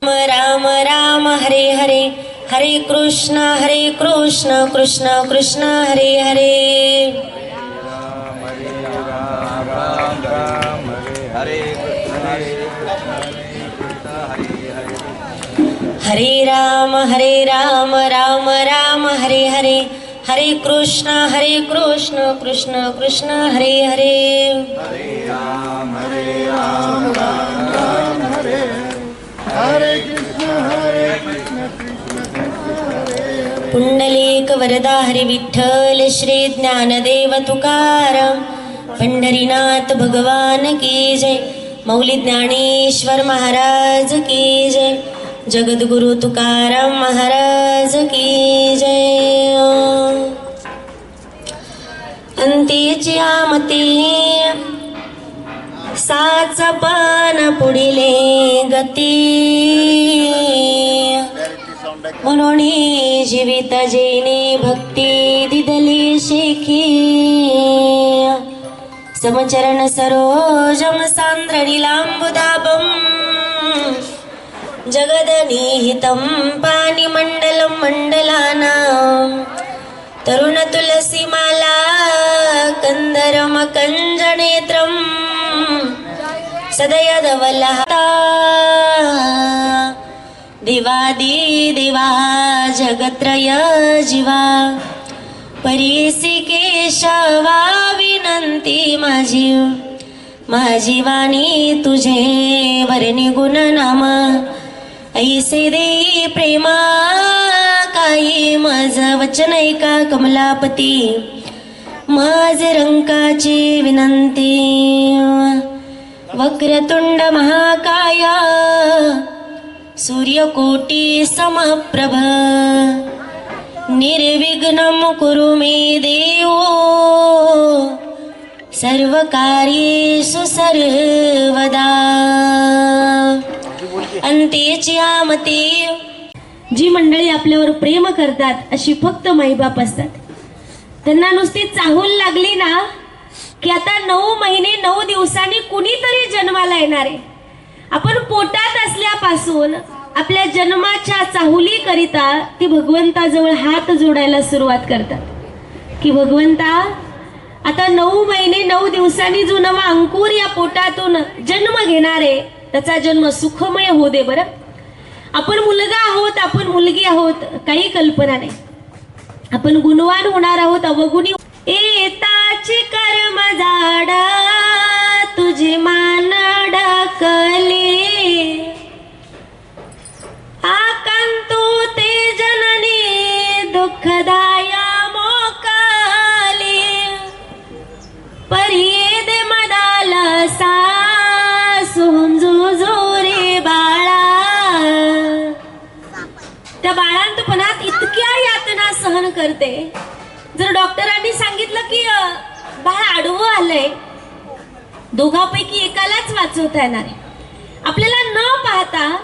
राम राम हरे हरे, हरे कृष्ण कृष्ण कृष्ण हरे हरे। हरे राम राम राम हरे हरे, हरे कृष्ण कृष्ण कृष्ण हरे हरे। हरे राम राम राम हरे हरे कृष्ण कृष्ण कृष्ण हरे हरे। पुंडलिक वरदा हरी विठ्ठल श्री ज्ञानदेव तुकाराम, पंढरीनाथ भगवान की जय, मौली ज्ञानेश्वर महाराज की जय, जगद्गुरु तुकाराम महाराज की जय। अंतीची आमती साच पान पुढिले गती, म्हणून जीवित जेने भक्ती दिदली शेखी, समचरण सरोजम सांद्र नीलांबुदाबम, जगदनिहितं पानि मंडलं मंडलानां, तरुण तुलसी माला कंदरम कंजनेत्रम, सदयदवलहता देवादी देवा जगत्रय जीवा, परीसी केशवा विनंती माझी वाणी तुझे वर्णी गुण नाम, ऐसे दे प्रेमा काही मज वचन ऐका कमलापती, माझ रंकाची विनंती। वक्रतुंड महाकाया सूर्यकोटी समप्रभ, निर्विघ्नं कुरु मे देव सर्वकार्येषु सर्वदा। अंतेची आमती, जी मंडळी आपल्यावर प्रेम करतात अशी फक्त माईबाप असतात. त्यांना नुसती चाहूल लागली ना की आता 9 महिने 9 दिवसांनी कुणीतरी जन्माला येणार आहे. आपण पोटात असल्यापासून आपल्या जन्माच्या चाहुली करिता ती भगवंताजवळ हात जोडायला सुरुवात करतात की भगवंता आता 9 महिने 9 दिवसांनी जो नवा अंकुर या पोटातून जन्म घेणार आहे त्याचा जन्म सुखमय होऊ दे बरं. आपण मुलगा आहोत, आपण मुलगी आहोत, काही कल्पना नाही. आपण गुणवान होणार आहोत, अवगुणी. एताची कर्म झाडा तुझी मान डाकली, आकांतू ते जननी दुःखदाया मोकाली, परिये दे मदाला सासून जोरे बाळा. त्या बाळांतपणात इतक्या यातना सहन करते. जर डॉक्टरांनी सांगितलं की बाळ आडवं आलंय, दोघांपैकी एकालाच वाचवता येणार आहे, आपल्याला न पाहता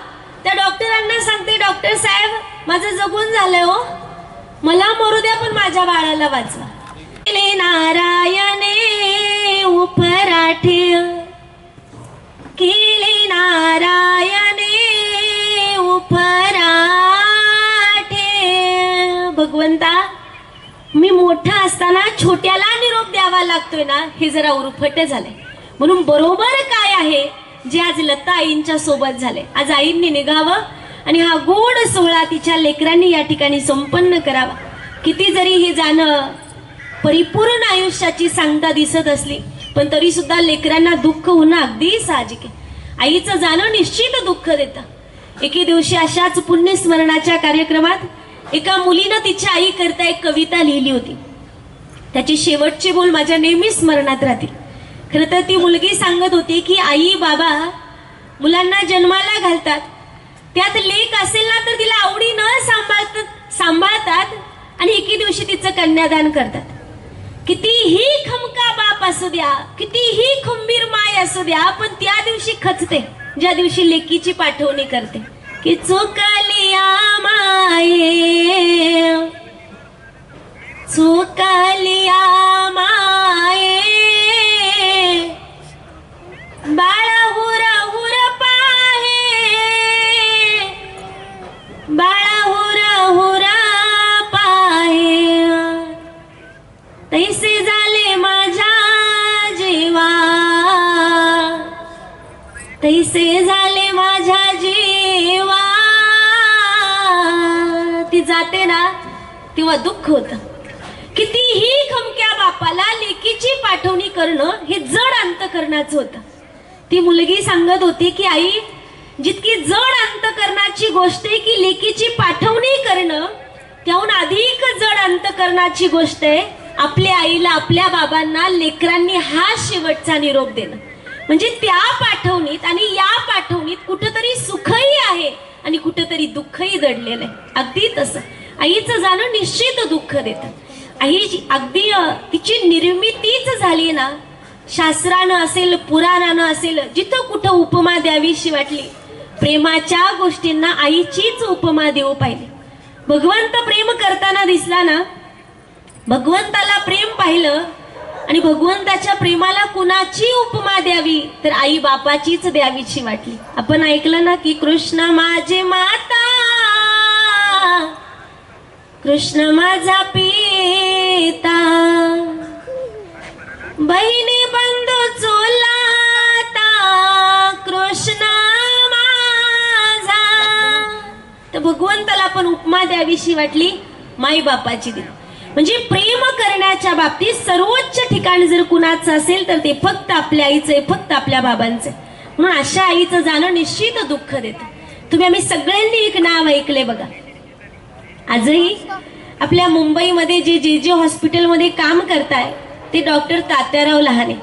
त्या डॉक्टरांना सांगते डॉक्टर साहेब माझं जगून झालंय हो, मला मरू द्या पण माझ्या बाळाला वाचवा. नारायणे उपराठे केले नारायणे उपराठे. भगवंता मी मोठा असताना छोट्याला निरोप द्यावा लागतोय ना, हे जरा उरफट झालंय. म्हणून बरोबर काय आहे जे आज लता आईंच्या सोबत झाले. आज आईंनी निघावं आणि हा गोड सोहळा तिच्या लेकरांनी या ठिकाणी संपन्न करावा. किती जरी हे जाणं परिपूर्ण आयुष्याची सांगता दिसत असली पण तरी सुद्धा लेकरांना दुःख होणं अगदी साहजिक आहे. आईचं जाणं निश्चित दुःख देतं. एके दिवशी अशाच पुण्यस्मरणाच्या कार्यक्रमात एका मुलीनं तिच्या आई करता एक कविता लिहिली होती. त्याची शेवटचे बोल माझ्या नेहमी स्मरणात राहतील. खरं तर ती मुलगी सांगत होती की आई बाबा मुलांना जन्माला घालतात, त्यात लेक असेल ना तर तिला आवडीनं सांभाळतात आणि एके दिवशी तिचं कन्यादान करतात. कितीही खमका बाप असू द्या, कितीही खंबीर माय असू द्या, पण त्या दिवशी खचते ज्या दिवशी लेकीची पाठवणी करते की चुकलिया माये, चुकलिया माये, बाळा हुर हुर पाहे तैसे झाले माझ्या जीवा, तैसे झाले माझ्या जीवा. ती जाते ना तेव्हा दुःख होतं. कितीही खमक्या बापाला लेकीची पाठवणी करणं हे जड अंतकरणाचं होतं. ती मुलगी सांगत होती की आई, जितकी जड अंतकरणाची गोष्ट आहे की लेकीची पाठवणी करणं, त्याहून अधिक जड अंतकरणाची गोष्ट आहे आपल्या आईला, आपल्या बाबांना, लेकरांनी हा शेवटचा निरोप देणं. म्हणजे त्या पाठवणीत आणि या पाठवणीत कुठंतरी सुखही आहे आणि कुठंतरी दुःखही दडलेलं आहे. अगदी तसं आईचं जाणं निश्चित दुःख देतं. आई अगदी तिची निर्मितीच झाली ना, शास्त्रानं असेल, पुराणानं असेल, जिथं कुठं उपमा द्यावीशी वाटली, प्रेमाच्या गोष्टींना आईचीच उपमा देऊ पाहिजे. भगवंत प्रेम करताना दिसला ना, भगवंताला प्रेम पाहिलं आणि भगवंताच्या प्रेमाला कुणाची उपमा द्यावी तर आई बापाचीच द्यावीची वाटली. आपण ऐकलं ना की कृष्ण माझे माता, कृष्ण माझा पिता, बहिणी बंधू चोलाता, कृष्ण माझा. तर भगवंताला पण उपमा द्यावीशी वाटली, माई बापाची दिली. म्हणजे प्रेम करण्याच्या बाबतीत सर्वोच्च ठिकाण जर कुणाचं असेल तर ते फक्त आपल्या आईचं आहे, फक्त आपल्या बाबांचं आहे. म्हणून अशा आईचं जाणं निश्चित दुःख देतं. तुम्ही आम्ही सगळ्यांनी एक नाव ऐकले बघा. आजही आपल्या मुंबईमध्ये जे हॉस्पिटलमध्ये काम करताय ते डॉक्टर तात्याराव लहाने,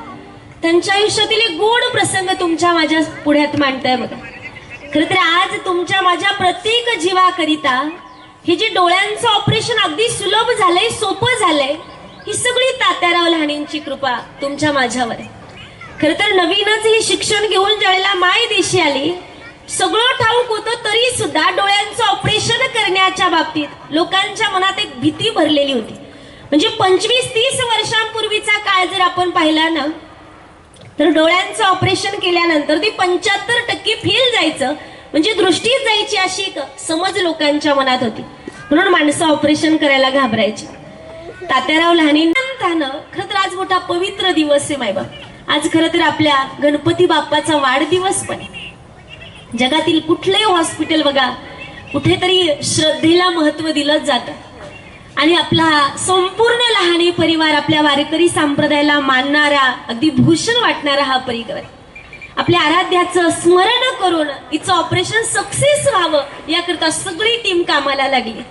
त्यांच्या आयुष्यातील एक गोड प्रसंग तुमच्या माझ्या पुढ्यात मांडताय बघा. खरं तर आज तुमच्या माझ्या प्रत्येक जीवाकरिता हे जे डोळ्यांचं ऑपरेशन अगदी सुलभ झालंय, सोपं झालंय, ही सगळी तात्याराव लहानेंची कृपा तुमच्या माझ्यावर आहे. खरं तर नवीनच हे शिक्षण घेऊन ज्यावेळेला माय देशी आली, सगळं ठाऊक होतं तरी सुद्धा डोळ्यांचं ऑपरेशन करण्याच्या बाबतीत लोकांच्या मनात एक भीती भरलेली होती. म्हणजे 25-30 वर्षांपूर्वीचा काळ जर आपण पाहिला ना, तर डोळ्यांचं ऑपरेशन केल्यानंतर ते 75% फेल जायचं, म्हणजे दृष्टीच जायची अशी एक समज लोकांच्या मनात होती. म्हणून माणसं ऑपरेशन करायला घाबरायची. तात्याराव लहानेंना खरं तर आज मोठा पवित्र दिवस आहे मायबाप. आज खरं तर आपल्या गणपती बाप्पाचा वाढदिवस पण आहे. जगातील कुठलंही हॉस्पिटल बघा, कुठेतरी श्रद्धेला महत्व दिलं जातं आणि आपला संपूर्ण लहाने परिवार, आपल्या वारकरी संप्रदायाला मानणारा, अगदी भूषण वाटणारा हा परिवार आपल्या आराध्याचं स्मरण करून हिचं ऑपरेशन सक्सेस व्हावं याकरता सगळी टीम कामाला लागली.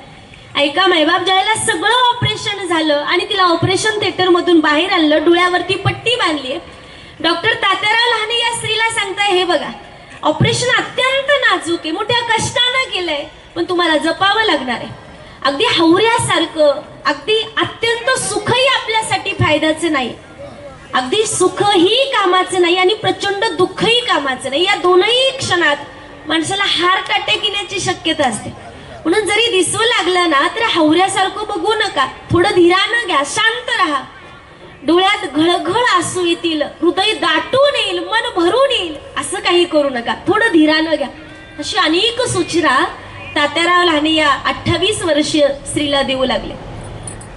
ऐका मायबाप, ज्यावेळेला सगळं ऑपरेशन झालं आणि तिला ऑपरेशन थिएटर मधून बाहेर आणलं, डोळ्यावरती पट्टी बांधली, डॉक्टर तात्याराव लहाने या स्त्रीला सांगताय, हे बघा ऑपरेशन अत्यंत नाजूक आहे, मोठ्या कष्टानं केलंय, पण तुम्हाला जपावं लागणार आहे. अगदी हवऱ्यासारखं, अगदी अत्यंत सुखही आपल्यासाठी फायद्याचं नाही, अगदी सुखही कामाचं नाही आणि प्रचंड दुःखही कामाचं नाही. या दोनही क्षणात माणसाला हार्ट अटॅक येण्याची शक्यता असते. म्हणून जरी दिसू लागलं ना तर हवऱ्यासारखं बघू नका, थोडं धीरानं घ्या, शांत राहा. डोळ्यात घळघळ आसू येतील, हृदय दाटून येईल, मन भरून येईल, असं काही करू नका, थोडं धीरानं घ्या. अशी अनेक सूचना तात्याराव लहाने या 28 वर्षीय स्त्रीला देऊ लागले.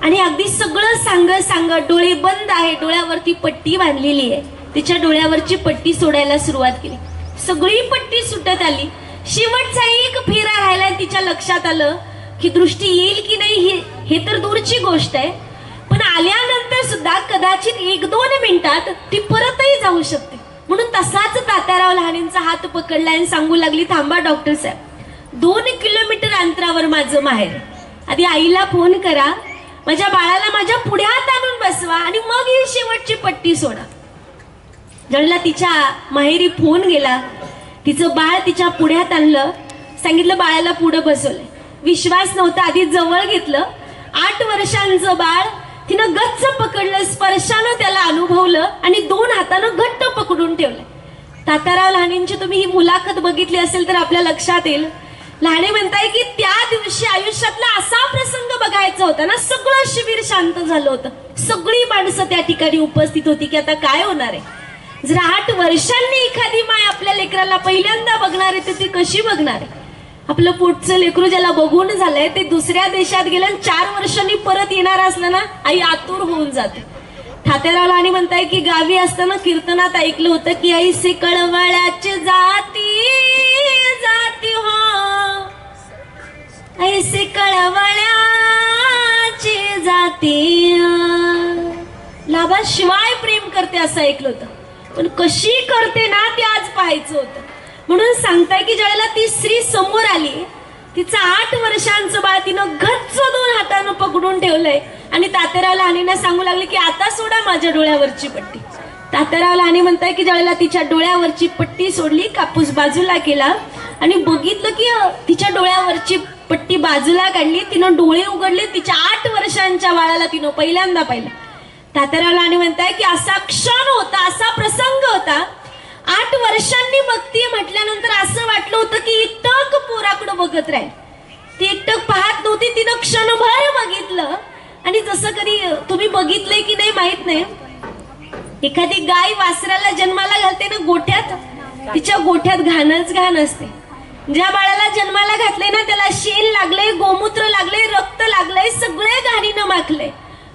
आणि अगदी सगळं सांगत डोळे बंद आहे, डोळ्यावरती पट्टी बांधलेली आहे, तिच्या डोळ्यावरची पट्टी सोडायला सुरुवात केली. सगळी पट्टी सुटत आली. शेवटचा एक फेरा राहिला. तिच्या लक्षात आलं की दृष्टी येईल की नाही हे तर दूरची गोष्ट आहे, पण आल्यानंतर सुद्धा कदाचित 1-2 मिनिटात ती परतही जाऊ शकते. म्हणून तसाच तात्याराव लहानेंचा हात पकडला आणि सांगू लागली, थांबा डॉक्टर साहेब, 2 किलोमीटर अंतरावर माझं माहेर, आधी आईला फोन करा, माझ्या बाळाला माझ्या पुढ्यात आणून बसवा आणि मग ही शेवटची पट्टी सोडा. ज्यावेळेला तिच्या माहेरी फोन गेला, तिचं बाळ तिच्या पुढ्यात आणलं, सांगितलं बाळाला पुढं बसवलंय. विश्वास नव्हता, आधी जवळ घेतलं. 8 वर्षांचं बाळ तिनं गच्च पकडलं, स्पर्शानं त्याला अनुभवलं आणि 2 हातानं घट्ट पकडून ठेवलंय. तात्याराव लहानेंची तुम्ही ही मुलाखत बघितली असेल तर आपल्या लक्षात येईल. लहाने म्हणताय की त्या दिवशी आयुष्यातला असा प्रसंग बघायचा होता ना, सगळं शिबिर शांत झालं होतं, सगळी माणसं त्या ठिकाणी उपस्थित होती की आता काय होणार आहे. जर 8 वर्षांनी एखादी माय आपल्या लेकराला पहिल्यांदा बघणार आहे तर ती कशी बघणार आहे. आपलं पुढचं लेकरू ज्याला बघून झालंय ते दुसऱ्या देशात गेलं आणि 4 वर्षांनी परत येणार असलं ना, आई आतुर होऊन जाते. ठातेरावला आणि म्हणताय की गावी असताना कीर्तनात ऐकलं होतं की आई से कळवळ्याची जाती जाती हो, ऐसे कळवळ्याची जाती. लाभा शिवाय प्रेम करते असं ऐकलं होतं, पण कशी करते ना ते आज पाहायचं होतं. म्हणून सांगताय की ज्यावेळेला ती स्त्री समोर आली, तिचं 8 वर्षांचं बाळ तिनं गच्च 2 हातानं पकडून ठेवलंय आणि तात्यारावला आणीना सांगू लागले की आता सोडा माझ्या डोळ्यावरची पट्टी. तात्यारावला आणि म्हणताय की ज्यावेळेला तिच्या डोळ्यावरची पट्टी सोडली, कापूस बाजूला केला आणि बघितलं की तिच्या डोळ्यावरची पट्टी बाजूला काढली, तिनं डोळे उघडले, तिच्या 8 वर्षांच्या बाळाला तिनं पहिल्यांदा पाहिलं. तात्यारावला आणि म्हणताय की असा क्षण होता, असा प्रसंग होता. 8 वर्षांनी बघतीये म्हटल्यानंतर असं वाटलं होतं की इतक पोराकडं बघत राहील. ती एकटक पाहत नव्हती, तिनं क्षणभर बघितलं. आणि जसं कधी तुम्ही बघितलंय की नाही माहित नाही, एखादी गाय वासराला जन्माला घालते ना गोठ्यात, तिच्या गोठ्यात घाणच घाण असते. ज्या बाळाला जन्माला घातले ना त्याला शेण लागले, गोमूत्र लागले, रक्त लागलंय, सगळे घाणीनं माखले.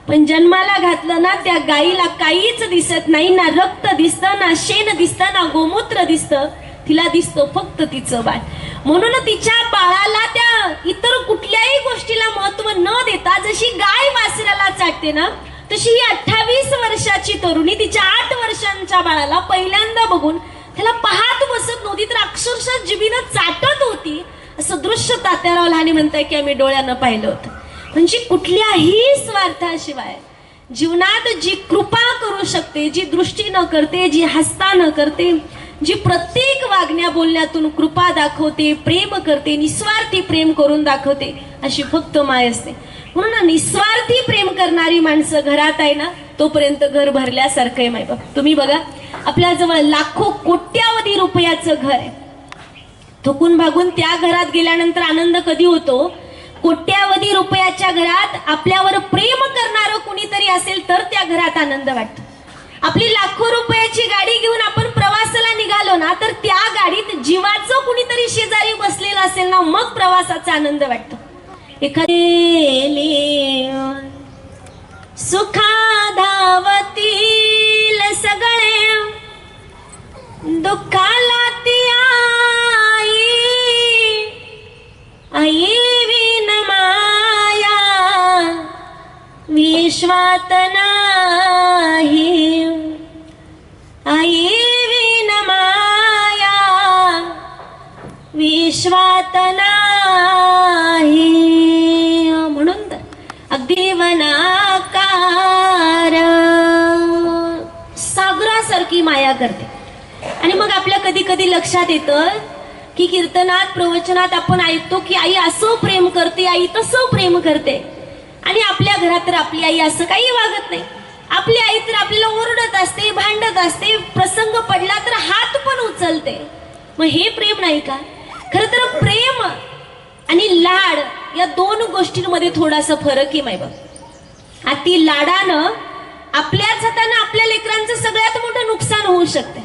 पण जन्माला घातलं ना त्या गाईला काहीच दिसत नाही, ना रक्त दिसतं, ना शेण दिसतं, ना गोमूत्र दिसतं. तिला दिसतं फक्त तिचं बाळ. म्हणून तिच्या बाळाला त्या इतर कुठल्याही गोष्टीला महत्व न देता जशी गाय वासराला चाटते ना, तशी ही 28 वर्षाची तरुणी तिच्या 8 वर्षांच्या बाळाला पहिल्यांदा बघून त्याला पाहत बसत नव्हती, तर अक्षरशः जिभीनं चाटत होती. असं दृश्य तात्याराव लहानी म्हणताय की आम्ही डोळ्यानं पाहिलं होतं. म्हणजे कुठल्याही स्वार्थाशिवाय जीवनात जी कृपा करू शकते, जी दृष्टी न करते, जी हस्ता न करते, जी प्रत्येक वागण्या बोलण्यातून कृपा दाखवते, प्रेम करते, निस्वार्थी प्रेम करून दाखवते, अशी फक्त माय असते. म्हणून निस्वार्थी प्रेम करणारी माणसं घरात आहे ना, तोपर्यंत घर भरल्यासारखं आहे. मायबाप तुम्ही बघा, आपल्याजवळ लाखो कोट्यावधी रुपयाचं घर आहे. थकून भागून त्या घरात गेल्यानंतर आनंद कधी होतो? कोट्यावधी रुपयाच्या घरात आपल्यावर प्रेम करणारं कुणीतरी असेल तर त्या घरात आनंद वाटतो. आपली लाखो रुपयाची गाडी घेऊन आपण प्रवासाला निघालो ना, तर त्या गाडीत जीवाचं कुणीतरी शेजारी बसलेलं असेल ना, मग प्रवासाचा आनंद वाटतो. एखादी सुखा धावतील सगळे, दुःखाला ती आई विन माया विश्वात नाही, आई विन माया विश्वात नाही. म्हणून तर अगदी वनाकार सागरासारखी माया करते. आणि मग आपल्या कधी कधी लक्षात येतं की कीर्तनात प्रवचनात आपण ऐकतो की आई असं प्रेम करते, आई तसं प्रेम करते. आणि आपल्या घरात तर आपली आई असं काही वागत नाही. आपली आई तर आपल्याला ओरडत असते, भांडत असते, प्रसंग पडला तर हात पण उचलते. मग हे प्रेम नाही का? खरं तर प्रेम आणि लाड या 2 गोष्टींमध्ये थोडासा फरक आहे मायबाप. अति लाडानं आपल्याच हातानं आपल्या लेकरांचं सगळ्यात मोठं नुकसान होऊ शकते.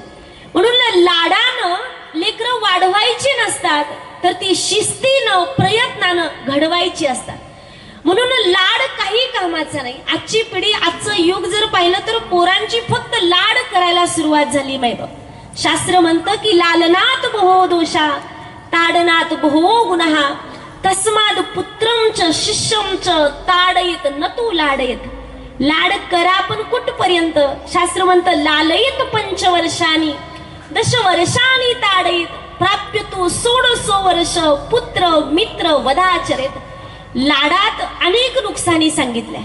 म्हणून लाडानं लेकरं वाढवायची नसतात, तर ती शिस्तीनं प्रयत्नानं घडवायची असतात. म्हणून लाड काही कामाचा नाही. आजची पिढी, आजचं युग जर पाहिलं तर पोरांची फक्त लाड करायला सुरुवात झाली मायबाप. शास्त्र म्हणतं की लालनात बहो दोषा ताडनात बहो गुन्हा, तस्माद पुत्रं च शिष्यं च ताडयत न तू लाडयत. लाड करा पण कुठपर्यंत? शास्त्र म्हणतं लालयत 5 वर्षांनी 10 वर्षांनी ताडयत प्राप्य तू 16 वर्ष पुत्र मित्र वदाचरित. लाडात अनेक नुकसानी सांगितल्या.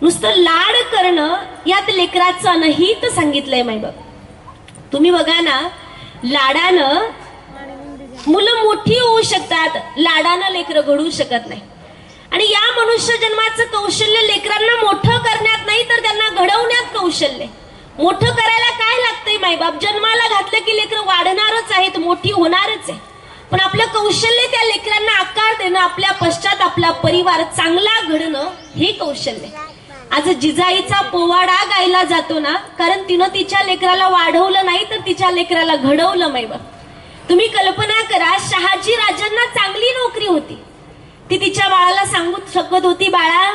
नुसतं लाड करणं यात लेकराचं अनहित सांगितलंय मायबाप. तुम्ही बघा ना, लाडानं मुलं मोठी होऊ शकतात, लाडानं लेकरं घडू शकत नाही. आणि या मनुष्य जन्माचं कौशल्य लेकरांना मोठं करण्यात नाही, तर त्यांना घडवण्यात कौशल्य. मोठं करायला काय लागतंय मायबाप? जन्माला घातलं की लेकरं वाढणारच आहेत, मोठी होणारच आहे. पण आपलं कौशल्य त्या लेकरांना आकार देणं, आपल्या पश्चात आपला परिवार चांगला घडणं, हे कौशल्य. आज जिजाईचा पोवाडा गायला जातो ना, कारण तिनं तिच्या लेकराला वाढवलं नाही, तर तिच्या लेकराला घडवलं मायबाप. तुम्ही कल्पना करा, शहाजी राजांना चांगली नोकरी होती. ती तिच्या बाळाला सांगू शकत होती, बाळा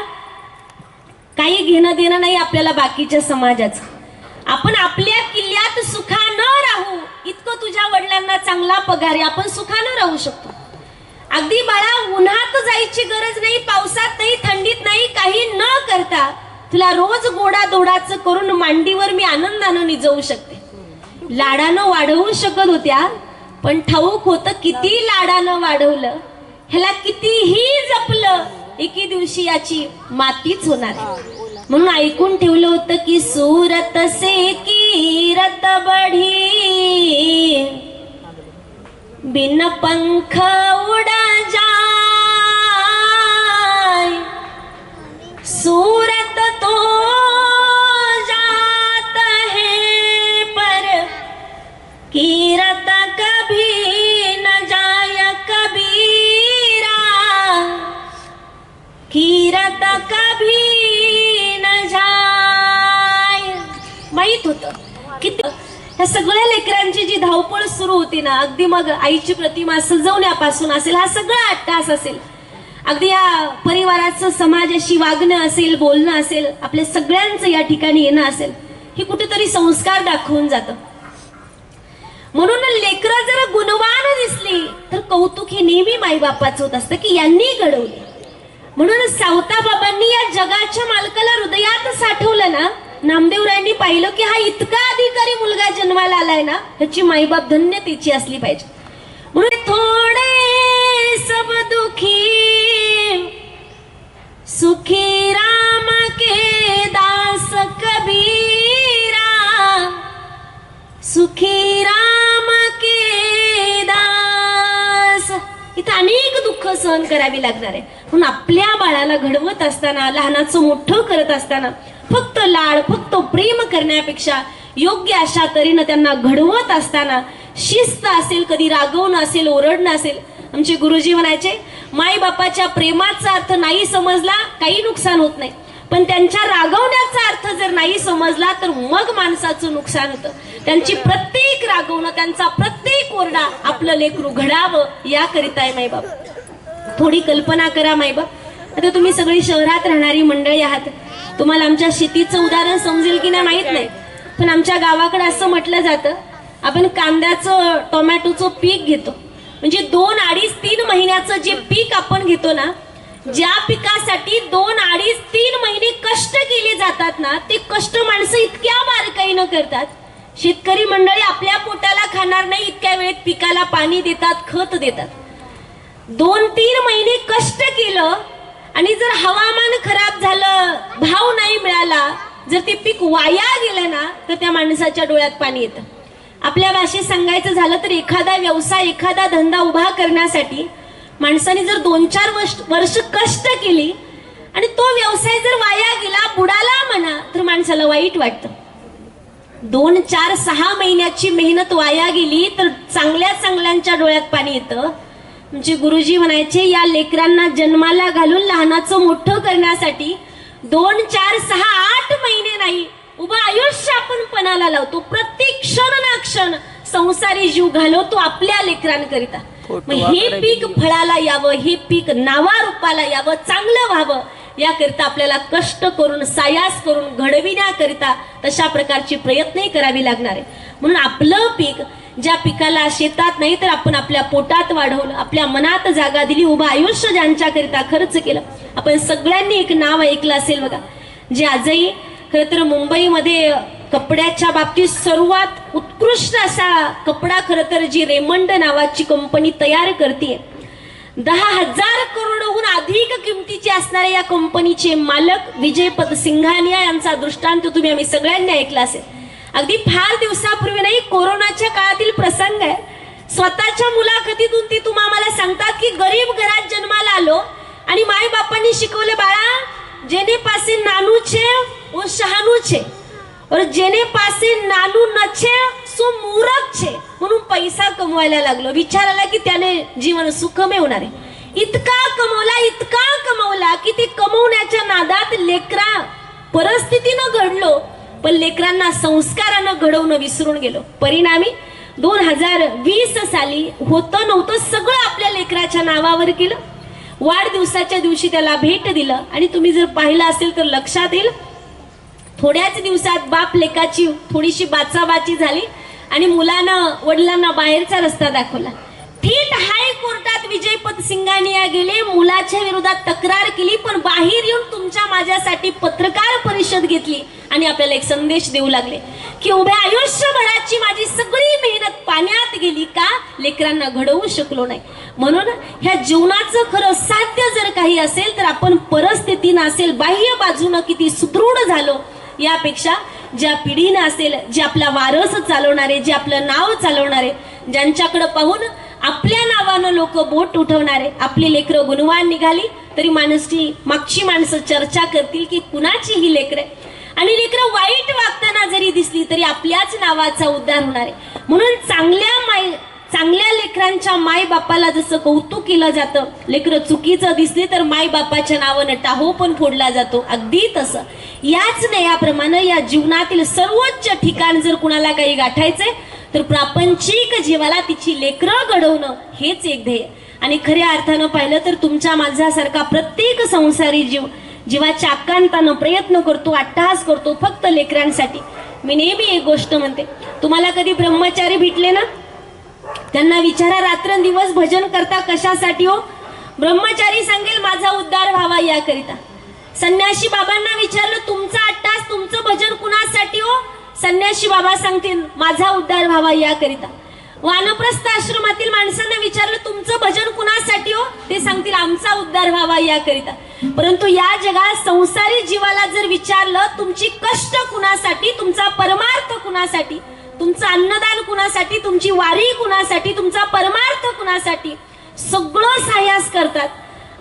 काही घेणं देणं नाही आपल्याला बाकीच्या समाजाचं, आपण आपल्या किल्ल्यात सुखानं राहू, इतकं तुझ्या वडिलांना चांगला पगार आहे, आपण सुखानं राहू शकतो. अगदी बाळा उन्हात जायची गरज नाही, पावसात नाही, थंडीत नाही, काही न करता तुला रोज गोडाधोडाचं करून मांडीवर मी आनंदानं निजवू शकते. लाडानं वाढवू शकत होत्या, पण ठाऊक होतं किती लाडानं वाढवलं, ह्याला कितीही जपलं, एके दिवशी याची मातीच होणार आहे. म्हणून ऐकून ठेवलं होतं की सूरत से कीरत बढी, बिन पंख उड़ा जाए, सूरत तो जात है पर कीरत कभी न जाय कबीरा, कीरत कभी न जाय. माहित होतं किती ह्या सगळ्या लेकरांची जी धावपळ सुरू होती ना, अगदी मग आईची प्रतिमा सजवण्यापासून असेल, हा सगळा अट्टास असेल, अगदी या परिवाराचं समाजाशी वागणं असेल, बोलणं असेल, आपल्या सगळ्यांचं या ठिकाणी येणं असेल, ही कुठेतरी संस्कार दाखवून जातं. म्हणून लेकरं जर गुणवान दिसली तर कौतुक हे नेहमी माईबापाचं होत असतं की यांनी घडवले. म्हणून सावता बाबांनी या जगाच्या मालकाला हृदयात साठवलं ना. नामदेवरायांनी पाहिलं की हा इतका अधिकारी मुलगा जन्माला आलाय ना, ह्याची माईबाप धन्यतेची असली पाहिजे. म्हणून थोडे सब दुखी सुखी राम के दास कबीरा, सुखी राम के दास. इथं अनेक दुःख सहन करावी लागणार आहे. म्हणून आपल्या बाळाला घडवत असताना, लहानाचं मोठं करत असताना फक्त लाड, फक्त प्रेम करण्यापेक्षा योग्य अशा तऱ्हेनं त्यांना घडवत असताना शिस्त असेल, कधी रागवणं असेल, ओरडणं असेल. आमचे गुरुजी म्हणायचे, माई बापाच्या प्रेमाचा अर्थ नाही समजला काही नुकसान होत नाही, पण त्यांच्या रागवण्याचा अर्थ जर नाही समजला तर मग माणसाचं नुकसान होतं. त्यांची प्रत्येक रागवणं, त्यांचा प्रत्येक ओरडा आपलं लेकरू घडावं याकरिता आहे माईबाप. थोडी कल्पना करा माईबाप, आता तुम्ही सगळी शहरात राहणारी मंडळी आहात, तुम्हाला आमच्या शेतीचं उदाहरण समजेल की नाही माहित नाही, पण आमच्या गावाकडे असं म्हटलं जातं, आपण कांद्याचं, टोमॅटोचं पीक घेतो, म्हणजे 2, 2.5, 3 महिन्याचं जे पीक आपण घेतो ना, ज्या पिकासाठी 2, 2.5, 3 महिने कष्ट केले जातात ना, ते कष्ट माणसं इतक्या बारकाईनं करतात. शेतकरी मंडळी आपल्या पोटाला खाणार नाही इतक्या वेळेत पिकाला पाणी देतात, खत देतात. 2-3 महिने कष्ट केलं आणि जर हवामान खराब झालं, भाव नाही मिळाला, जर ते पीक वाया गेलं ना, तर त्या माणसाच्या डोळ्यात पाणी येतं. आपल्या भाषेत सांगायचं झालं तर एखादा व्यवसाय, एखादा धंदा उभा करण्यासाठी माणसाने जर 2-4 वर्ष कष्ट केली आणि तो व्यवसाय जर वाया गेला, बुडाला म्हणा, तर माणसाला वाईट वाटतं. 2, 4, 6 महिन्याची मेहनत वाया गेली तर चांगल्या चांगल्यांच्या डोळ्यात पाणी येतं. म्हणजे गुरुजी म्हणायचे, या लेकरांना जन्माला घालून लहानाचं मोठं करण्यासाठी 2, 4, 6, 8 महिने नाही, उभं आयुष्य आपण पणाला लावतो. प्रत्येक क्षण ना क्षण संसारी जीव घालवतो आपल्या लेकरांकरिता. मग हे पीक फळाला यावं, हे पीक नावा रूपाला यावं, चांगलं व्हावं, याकरिता आपल्याला कष्ट करून, सायास करून घडविण्याकरिता तशा प्रकारची प्रयत्नही करावी लागणार आहे. म्हणून आपलं पीक, ज्या पिकाला शेतात नाही तर आपण आपल्या पोटात वाढवलं, आपल्या मनात जागा दिली, उभं आयुष्य ज्यांच्याकरिता खर्च केलं. आपण सगळ्यांनी एक नाव ऐकलं असेल बघा, जे आजही खरं तर मुंबईमध्ये कपड्याच्या बाबतीत सर्वात उत्कृष्ट असा कपडा खरं तर जी रेमंड नावाची कंपनी तयार करते, 10,000 करोडहून अधिक किमतीचे असणाऱ्या या कंपनीचे मालक विजयपद सिंघानिया यांचा दृष्टांत तुम्ही आम्ही सगळ्यांनी ऐकला असेल. अगदी फार दिवसापूर्वी नाही, कोरोनाच्या काळातील प्रसंग आहे. स्वतःच्या मुलाखतीतून ती तुम्हा आम्हाला सांगतात की गरीब घरात जन्माला आलो आणि माई बापांनी शिकवले, बाळा जेने पासे नानू छे वो शहानू छे, और जेने पासे नानू नछे सो मूरख छे. म्हणून पैसा कमवायला लागलो, विचार आला की त्याने जीवन सुखमय होणार आहे. इतका कमवला की ते कमवण्याच्या नादात लेकरा परिस्थितीनं घडलो, पण लेकरांना संस्कारानं घडवणं विसरून गेलो. परिणामी 2020 साली होतं नव्हतं सगळं आपल्या लेकराच्या नावावर केलं. वाढदिवसाच्या दिवशी त्याला भेट दिलं आणि तुम्ही जर पाहिलं असेल तर लक्षात येईल थोड्याच दिवसात बाप लेकाची थोडीशी बाचाबाची झाली आणि मुलानं वडिलांना बाहेरचा रस्ता दाखवला. थेट हायकोर्टात विजयपत सिंघानिया गेले, मुलाच्या विरोधात तक्रार केली, पण बाहेर येऊन तुमच्या माझ्यासाठी पत्रकार परिषद घेतली आणि आपल्याला एक संदेश देऊ लागले की उभ्या आयुष्यभराची माझी सगळी मेहनत पाण्यात गेली का, लेकरांना घडवू शकलो नाही. म्हणून ह्या जीवनाचं खरं साध्य जर काही असेल तर आपण परिस्थिती नसेल बाह्य बाजूनं किती सुदृढ झालो यापेक्षा ज्या पिढीनं असेल, जे आपला वारस चालवणारे, जे आपलं नाव चालवणारे, ज्यांच्याकडे पाहून आपल्या नावानं लोक बोट उठवणारे, आपली लेकरं गुणवान निघाली तरी मागची माणसं चर्चा करतील की कुणाची ही लेकरं, आणि लेकरं वाईट वागताना जरी दिसली तरी आपल्याच नावाचा उद्धार होणार आहे. म्हणून चांगल्या लेकरांच्या माय बापाला जसं कौतुक केलं जातं, लेकरं चुकीचं दिसले तर माय बापाच्या नावानं टाहो पण फोडला जातो, अगदी तसं याच न्यायाप्रमाणे या जीवनातील सर्वोच्च ठिकाण जर कुणाला काही गाठायचंय तर प्रापंचिक जीवाला तिची लेकरं घडवणं हेच एक ध्येय. आणि खऱ्या अर्थानं पाहिलं तर तुमच्या माझ्यासारखा प्रत्येक संसारी जीव जीवाच्या आकांतानं प्रयत्न करतो, अट्टहास करतो फक्त लेकरांसाठी. मी नेहमी एक गोष्ट म्हणते, तुम्हाला कधी ब्रह्मचारी भेटले ना, त्यांना विचारा रात्रंदिवस भजन करता कशासाठी हो. ब्रह्मचारी सांगेल माझा उद्धार व्हावा याकरिता. संन्यासी बाबांना विचारलं तुमचा अट्टास तुमचं भजन कुणासाठी हो, संन्यासी बाबा सांगतील माझा उद्धार व्हावा याकरिता. वानप्रस्थ आश्रमातील माणसांना विचारलं तुमचं भजन कुणासाठी हो, ते सांगतील आमचा उद्धार व्हावा याकरिता. परंतु या जगात संसारी जीवाला जर विचारलं तुमची कष्ट कुणासाठी, तुमचा परमार्थ कुणासाठी, तुमचं अन्नदान कुणासाठी, तुमची वारी कुणासाठी, तुमचा परमार्थ कुणासाठी, सगळं सायास करतात.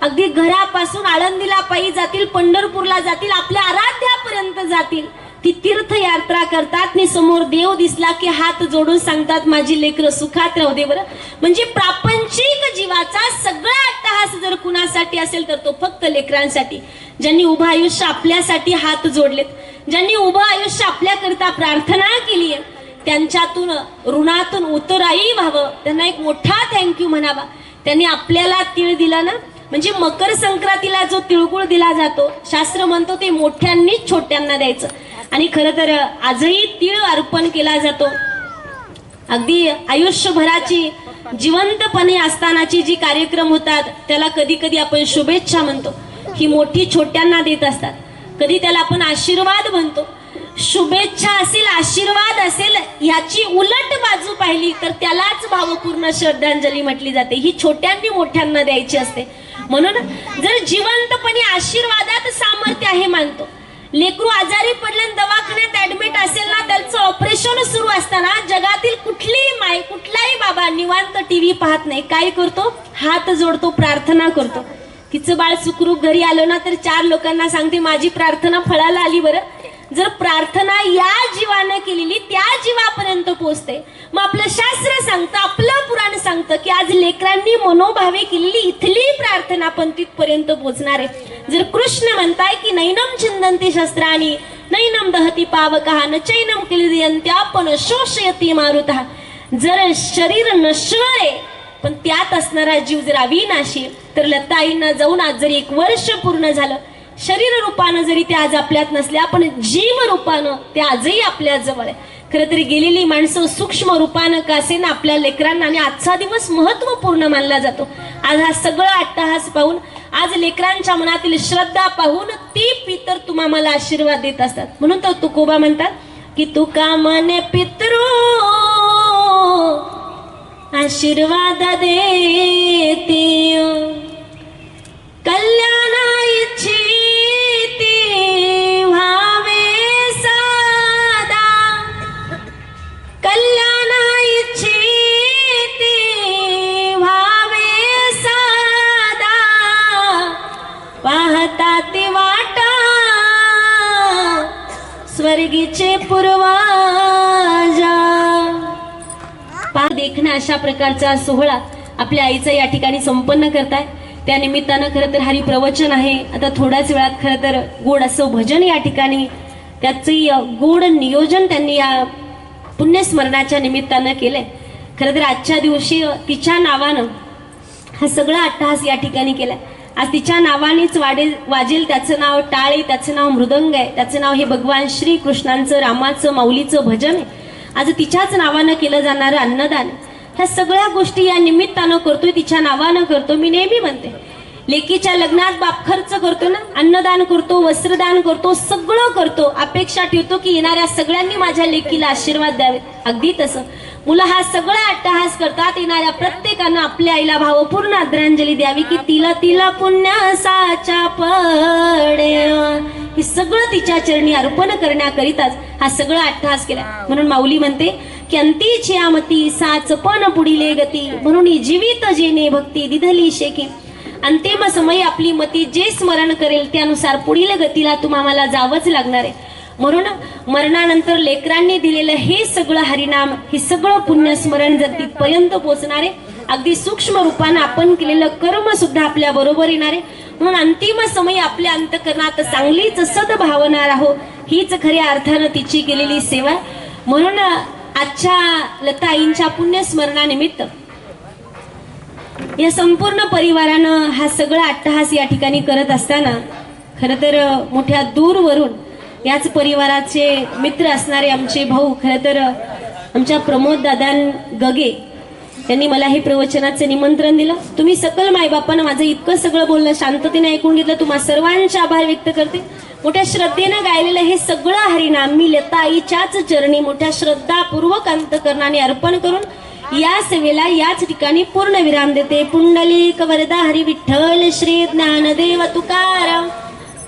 अगदी घरापासून आळंदीला पायी जातील, पंढरपूरला जातील, आपल्या आराध्यापर्यंत जातील, ती तीर्थयात्रा करतात आणि समोर देव दिसला की हात जोडून सांगतात माझी लेकरं सुखात राहू दे बरं. म्हणजे प्रापंचिक जीवाचा सगळा अट्टहास जर कुणासाठी असेल तर तो फक्त लेकरांसाठी. ज्यांनी उभं आयुष्य आपल्यासाठी हात जोडलेत, ज्यांनी उभं आयुष्य आपल्याकरिता प्रार्थना केली आहे, त्यांच्यातून ऋणातून उतराई व्हावं, त्यांना एक मोठा थँक्यू म्हणावा. त्यांनी आपल्याला तीळ दिला ना, म्हणजे मकर संक्रांतीला जो तिळगुळ दिला जातो, शास्त्र म्हणतो ते मोठ्यांनीच छोट्यांना द्यायचं. आणि खरं तर आजही तीळ अर्पण केला जातो. अगदी आयुष्यभराची जिवंतपणे असतानाची जी कार्यक्रम होतात त्याला कधी कधी आपण शुभेच्छा म्हणतो, ही मोठी छोट्यांना देत असतात. कधी त्याला आपण आशीर्वाद म्हणतो. शुभेच्छा असेल, आशीर्वाद असेल, याची उलट बाजू पाहिली तर त्यालाच भावपूर्ण श्रद्धांजली म्हटली जाते. ही छोट्यांनी मोठ्यांना द्यायची असते. म्हणून जर जिवंतपणे आशीर्वादात सामर्थ्य आहे मानतो. लेकरू आजारी पडल्याने दवाखान्यात ऍडमिट असेल ना, त्याचं ऑपरेशन सुरू असताना जगातील कुठलीही माय, कुठलाही बाबा निवांत टीव्ही पाहत नाही. काय करतो? हात जोडतो, प्रार्थना करतो. तिचं बाळ सुखरूप घरी आलं ना तर 4 लोकांना सांगते माझी प्रार्थना फळाला आली बरं. जर प्रार्थना या जीवानं केलेली त्या जीवापर्यंत पोहोचते. मग आपलं शास्त्र सांगतं, आपलं पुराण सांगतं की आज लेकरांनी मनोभावे केलेली इथली प्रार्थना पण तिथपर्यंत पोहोचणार आहे. जर कृष्ण म्हणताय की नैनम छिंदन्ति शस्त्राणि नैनम दहती पावकः न चैनम क्लेदयन्त्यापन शोषयति मारुतः. जर शरीर नश्वर आहे पण त्यात असणारा जीव जर अविनाशी, तर लताईंना जाऊन आज जरी 1 वर्ष पूर्ण झालं, शरीर रूपानं जरी ते आज आपल्यात नसल्या पण जीव रूपानं ते आजही आपल्या जवळ आहे. खरं तरी गेलेली माणसं सूक्ष्म रूपानं का असे ना आपल्या लेकरांना, आणि आजचा दिवस महत्वपूर्ण मानला जातो. आज हा सगळा अट्टहास पाहून, आज लेकरांच्या मनातील श्रद्धा पाहून ती पितर तुम्हा मला आशीर्वाद देत असतात. म्हणून तर तुकोबा म्हणतात की तुका मने पितृ आशीर्वाद देती कल्याण इच्छिती व्हावे सदा, कल्याण इच्छिती व्हावे सदा, पाहता ती वाटा स्वर्गीचे पूर्वजा. देखणं अशा प्रकारचा सोहळा आपल्या आईचा या ठिकाणी संपन्न करताय. त्या निमित्तानं खरं तर हरी प्रवचन आहे. आता थोड्याच वेळात खरं तर गोड असं भजन या ठिकाणी, त्याचं गोड नियोजन त्यांनी या पुण्यस्मरणाच्या निमित्तानं केलंय. खरं तर आजच्या दिवशी तिच्या नावानं हा सगळा अट्टहास या ठिकाणी केलाय. आज तिच्या नावानेच वाजेल त्याचं नाव टाळ आहे, त्याचं नाव मृदंग आहे, त्याचं नाव हे भगवान श्री कृष्णांचं, रामाचं, माऊलीचं भजन आहे. आज तिच्याच नावानं केलं जाणारं अन्नदान, ह्या सगळ्या गोष्टी या निमित्तानं करतोय, तिच्या नावानं करतो. मी नेहमी म्हणते, लेकीच्या लग्नात बाप खर्च करतो ना, अन्नदान करतो, वस्त्रदान करतो, सगळं करतो. अपेक्षा ठेवतो की येणाऱ्या सगळ्यांनी माझ्या लेकीला आशीर्वाद द्यावे. अगदी तसं मुलं हा सगळा अट्टहास करतात. येणाऱ्या प्रत्येकानं आपल्या आईला भावपूर्ण आदरांजली द्यावी की तिला पुण्यासाच्या पडे, हे सगळं तिच्या चरणी अर्पण करण्याकरिताच हा सगळा अट्टहास केला. म्हणून माऊली म्हणते की अंतीची आमती साच पण पुढिले गती, म्हणून जीवित जेणे भक्ती दिधली शेकी. अंतिम समयी आपली मती जे स्मरण करेल त्यानुसार पुढील गतीला तुम्हाला जावंच लागणार आहे. म्हणून मरणानंतर लेकरांनी दिलेलं हे सगळं हरिनाम, हे सगळं पुण्यस्मरण जर तिथपर्यंत पोहोचणार आहे, अगदी सूक्ष्म रूपानं आपण केलेलं कर्म सुद्धा आपल्या बरोबर येणार आहे. म्हणून अंतिम समयी आपल्या अंतकरणात चांगलीच सद्भावना राहो, हीच खऱ्या अर्थानं तिची केलेली सेवा. म्हणून आजच्या लताईंच्या पुण्यस्मरणानिमित्त या संपूर्ण परिवारानं हा सगळा अट्टहास या ठिकाणी करत असताना खरं तर मोठ्या दूरवरून याच परिवाराचे मित्र असणारे आमचे भाऊ, खरं तर आमच्या प्रमोद दादा गगे यांनी मला हे प्रवचनाचं निमंत्रण दिलं. तुम्ही सकल मायबापानं माझं इतकं सगळं बोलणं शांततेने ऐकून घेतलं. तुम्हा सर्वांचे आभार व्यक्त करते. मोठ्या श्रद्धेनं गायलेलं हे सगळं हरिनाम मी लताईच्याच चरणी मोठ्या श्रद्धापूर्वक अंतकरणाने अर्पण करून या सेवेला याच ठिकाणी पूर्ण विराम देते. पुंडलिक वरदा हरी विठ्ठल श्री ज्ञानदेव तुकाराम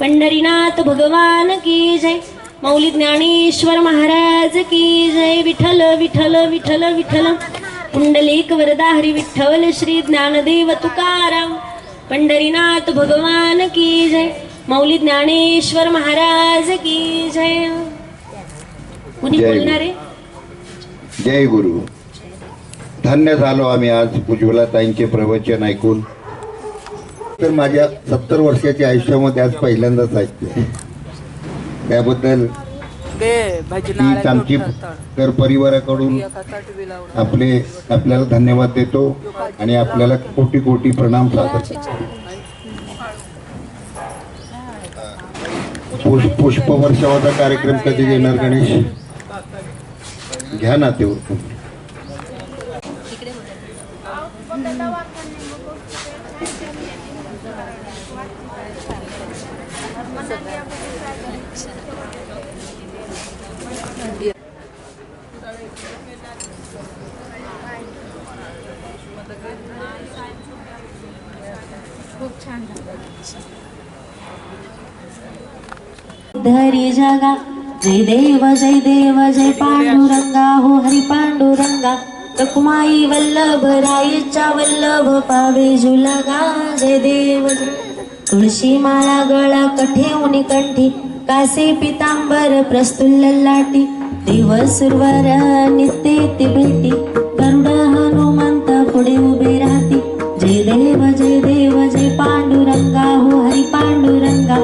पंढरीनाथ भगवान की जय. माऊली ज्ञानेश्वर महाराज की जय. विठ्ठल विठ्ठल विठ्ठल विठ्ठल. पुंडलिक वरदा हरी विठ्ठल श्री ज्ञानदेव तुकाराम पंढरीनाथ भगवान की जय. माऊली ज्ञानेश्वर महाराज की जय. कुणी बोलणार आहे? जय गुरु. धन्य झालो आम्ही आज उज्ज्वला ताईंचे प्रवचन ऐकून. तर माझ्या 70 वर्षाच्या आयुष्यामध्ये आज पहिल्यांदाच ऐकते. त्याबद्दल हीच आमची कर परिवाराकडून आपल्याला धन्यवाद देतो आणि आपल्याला कोटी कोटी प्रणाम सादर करतो. पुष्पवर्षावाचा कार्यक्रम कधी घेणार गणेश? घ्या ना ते उरकून. धरी जगा जय देव जय पांडुरंगा हो हरी पांडुरंगा. रखुमाई वल्लभ रायच्या वल्लभ पावे जुलगा. जय देव तुळशी माळा गळा कठेऊनी कंठी कासे पितांबर प्रस्तुल्ल लाटी. देव सुरवर नित्य ती भेटी गरुड हनुमंत पुढे उभे राहती. जय देव जय पांडुरंगा हो हरी पांडुरंगा.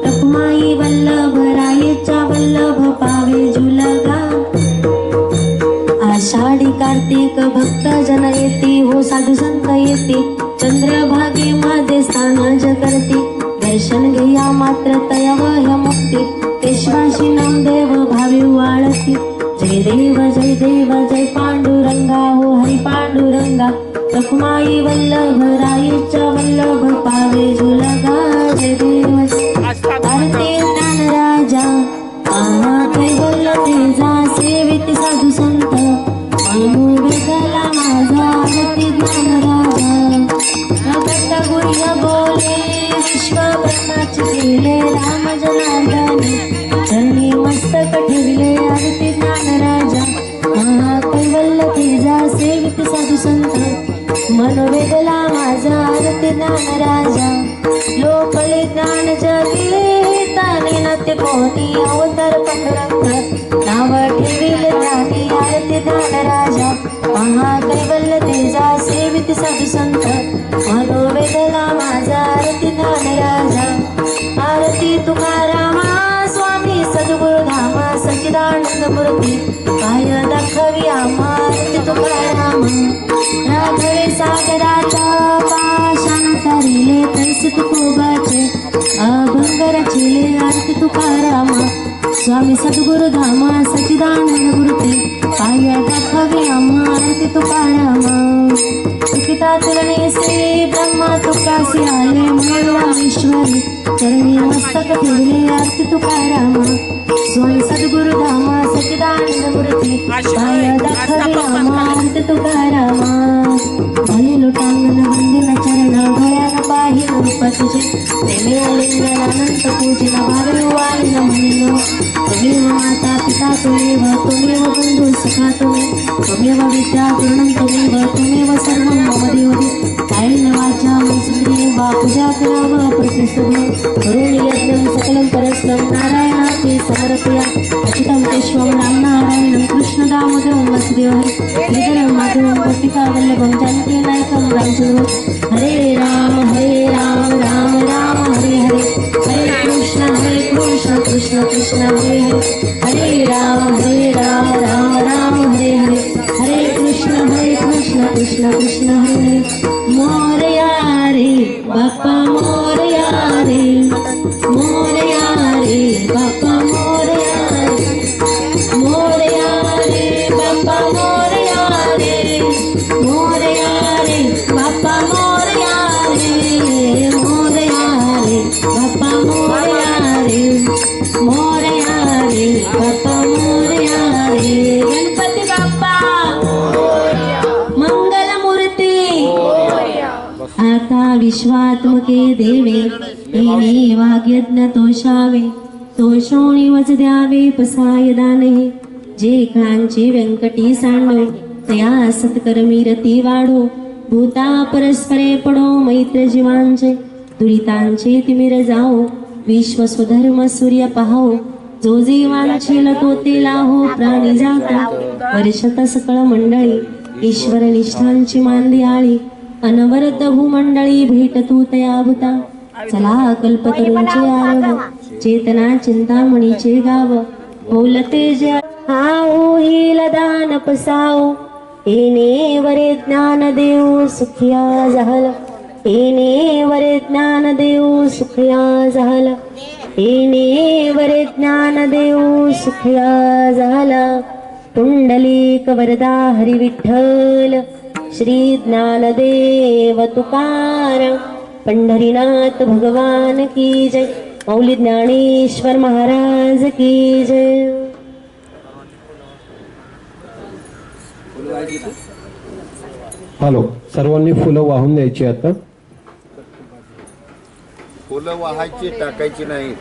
रखुमाई वल्लभ रायच्या वल्लभ पावे जुलगा. आषाढी कार्तिक भक्त जन येती हो साधू संत येती. चंद्रभागेमध्ये स्नान ज करती. दर्शन घेया मात्र तयवह मुक्ती. पेशवाशी नामदेव भावी वाळती. जय देव जय पांडुरंगा हो हरी पांडुरंगा. रखुमाई वल्लभ रायच्या वल्लभ पावे जुलगा. जय देव आरती ज्ञान राजा आहा कैवल्य तेजा सेवित साधू संत. मानू वेदला माझा आरती ज्ञान राजा. प्रकट गुह्य बोले विश्व ब्रह्माचे केले राम जनार्दनी. चरणी मस्तक ठेवले आरती ज्ञान राजा. आहा कैवल्य तेजा सेवित साधू संत. मनोवेदला माझा आरती ज्ञान राजा. लोकले ज्ञान जगी ताने नाते पोहती अवतार पांडुरंग. नाव ठेविले ज्ञानी आरती ज्ञान राजा. महाकैवल्य तेजा सेवित साधू संत. मनोवेदला माझा आरती ज्ञान राजा. आरती तुकारामा स्वामी सद्गुरु धामा सच्चिदानंद मूर्ती. काय दाखवी आम्हा आरती तुकारामा. राघवे सागराचा पाषाण तारिले तैसे तुकोबाचे अभंग रचिले आरती तुकारामा स्वामी सद्गुरु धामा सच्चिदानंद गुरुते पाया दाखवे आम्हा आरती तुकारामा तुकिता तुलने से ब्रह्मा तुकासी आले मंगळामेश्वरी चरणी मस्तक फिरले आरती तुकारामा स्वामी सद्गुरु धामा सच्चिदानंद गुरुते पाया दाखवे आम्हा आरती तुकारामा झाले लोटांगण वंदन चरण गळ्याला पाहि रूप तुझे प्रेमे आलिंगन अनंत पूजन भावे वालिन म्हणलो त्वमेव माता पिता त्वमेव बंधु सखा त्वमेव विद्या पूर्णं त्वमेव सर्वं मम देवते कायेन वाचा मनसेन्द्रियेण वा पूजा करावं प्रसिद्धं करुण यज्ञं सकलं परस्नं नारायणाते समर्पया अच्युतं केशवं रामनारायणं कृष्णदामोदरं वसुदेवं श्रीधरं माधवं कोटिकावल्लभं जानकी नायकं रामचन्द्रं हरे राम राम राम हरे हरे हरे कृष्ण कृष्ण कृष्ण हरे हरे हरे राम राम हरे हरे हरे कृष्ण कृष्ण कृष्ण हरे हरे मोरया रे बाप्पा मोरया रे बाप्पा मोरया रे बाप्पा मोरया रे बाप्पा मोरया रे बाप्पा मोरया रे गणपती बाप्पा मंगलमूर्ती आता विश्वात्मके देवे येणे वाग्यज्ञ तोषावे तोषोणी वच द्यावे पसाय दाने जे कांची व्यंकटी सांडो तया सत्कर्मी रती वाढो भूता परस्परे पडो मैत्र जीवांचे दुरितांचे तिमिर जाओ विश्व स्वधर्म सूर्य पाहो जो जीवांचे तो ते लाहो प्राणी जाता वर्षत सकळ मंडळी ईश्वर निष्ठांची मांदी आळी अनवरत भूमंडळी भेटतू तया भूता चला कल्पतरूंचे आरव चेतना चिंतामणीचे गाव बोलते जय हा होईल दान पसाओ येणे वरे ज्ञान देऊ सुखिया झाला येणे वरे ज्ञान देऊ सुखिया झाला येणे वरे ज्ञान देऊ सुखिया झाला पुंडलिक वरदा हरी विठ्ठल श्री ज्ञानदेव तुकाराम पंढरीनाथ भगवान की जय मौली ज्ञानेश्वर महाराज की जय हॅलो सर्वांनी फुलं वाहून द्यायची आता फुलं वाहायची टाकायची नाही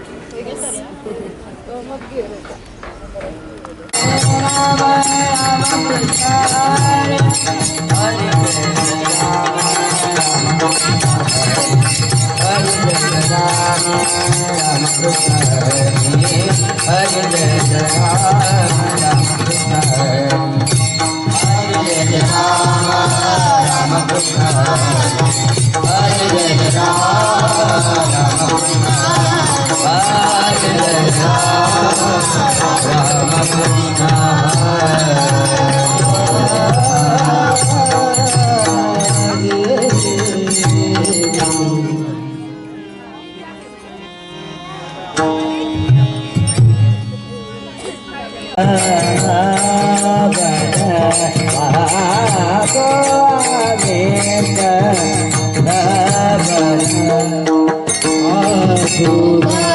Oh